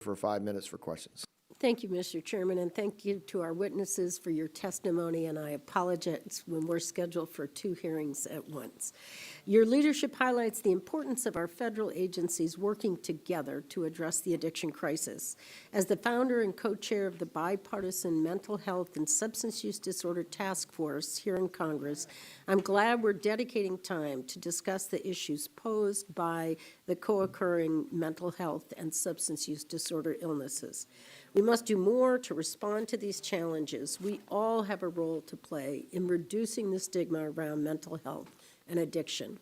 for 5 minutes for questions. Thank you, Mr. Chairman, and thank you to our witnesses for your testimony, and I apologize when we're scheduled for 2 hearings at once. Your leadership highlights the importance of our federal agencies working together to address the addiction crisis. As the founder and co-chair of the Bipartisan Mental Health and Substance Use Disorder Task Force here in Congress, I'm glad we're dedicating time to discuss the issues posed by the co-occurring mental health and substance use disorder illnesses. We must do more to respond to these challenges. We all have a role to play in reducing the stigma around mental health and addiction.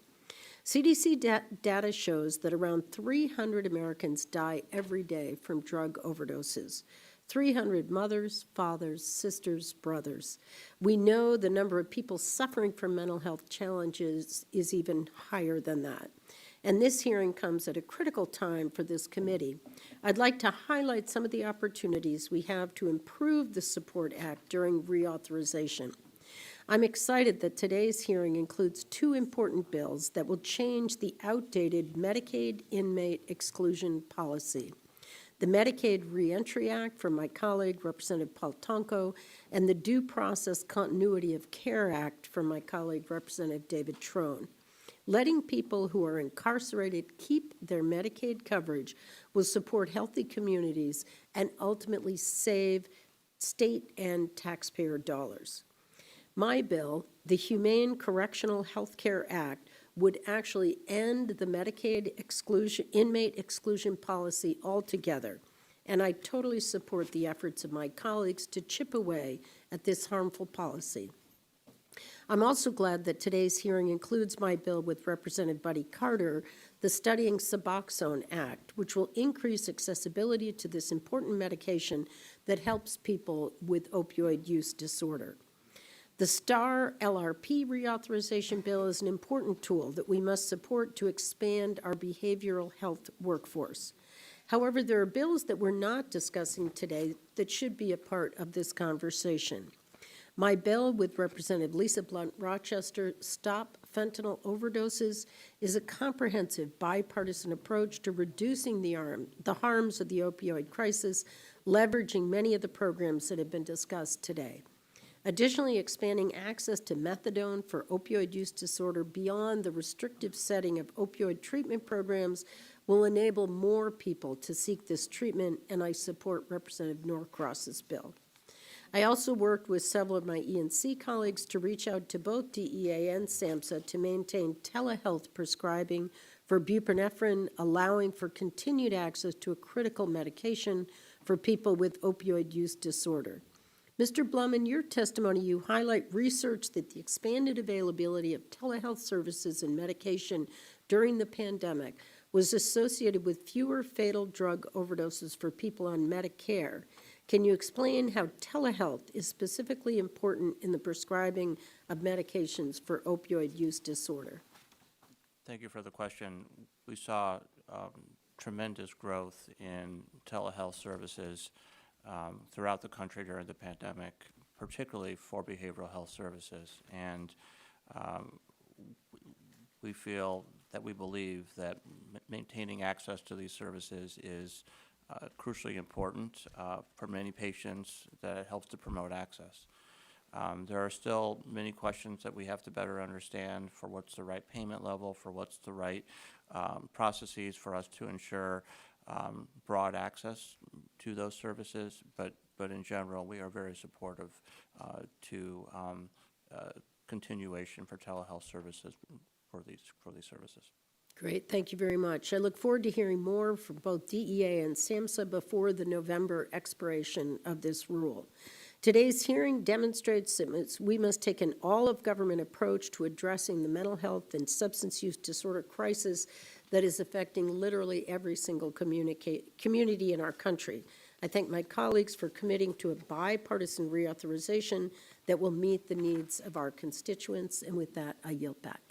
CDC data shows that around 300 Americans die every day from drug overdoses. 300 mothers, fathers, sisters, brothers. We know the number of people suffering from mental health challenges is even higher than that. And this hearing comes at a critical time for this committee. I'd like to highlight some of the opportunities we have to improve the Support Act during reauthorization. I'm excited that today's hearing includes 2 important bills that will change the outdated Medicaid inmate exclusion policy. The Medicaid Reentry Act from my colleague, Representative Paul Tonko, and the Due Process Continuity of Care Act from my colleague, Representative David Trone. Letting people who are incarcerated keep their Medicaid coverage will support healthy communities and ultimately save state and taxpayer dollars. My bill, the Humane Correctional Health Care Act, would actually end the Medicaid inmate exclusion policy altogether, and I totally support the efforts of my colleagues to chip away at this harmful policy. I'm also glad that today's hearing includes my bill with Representative Buddy Carter, the Studying Suboxone Act, which will increase accessibility to this important medication that helps people with opioid use disorder. The STAR LRP reauthorization bill is an important tool that we must support to expand our behavioral health workforce. However, there are bills that we're not discussing today that should be a part of this conversation. My bill with Representative Lisa Blunt Rochester, Stop Fentanyl Overdoses, is a comprehensive bipartisan approach to reducing the harms of the opioid crisis, leveraging many of the programs that have been discussed today. Additionally, expanding access to methadone for opioid use disorder beyond the restrictive setting of opioid treatment programs will enable more people to seek this treatment, and I support Representative Norcross's bill. I also worked with several of my ENC colleagues to reach out to both DEA and SAMHSA to maintain telehealth prescribing for buprenorphine, allowing for continued access to a critical medication for people with opioid use disorder. Mr. Blum, in your testimony, you highlight research that the expanded availability of telehealth services and medication during the pandemic was associated with fewer fatal drug overdoses for people on Medicare. Can you explain how telehealth is specifically important in the prescribing of medications for opioid use disorder? Thank you for the question. We saw tremendous growth in telehealth services throughout the country during the pandemic, particularly for behavioral health services. And we believe that maintaining access to these services is crucially important for many patients, that it helps to promote access. There are still many questions that we have to better understand for what's the right payment level, for what's the right processes for us to ensure broad access to those services, but in general, we are very supportive to continuation for telehealth services for these services. Great, thank you very much. I look forward to hearing more from both DEA and SAMHSA before the November expiration of this rule. Today's hearing demonstrates that we must take an all-of-government approach to addressing the mental health and substance use disorder crisis that is affecting literally every single community in our country. I thank my colleagues for committing to a bipartisan reauthorization that will meet the needs of our constituents, and with that, I yield back.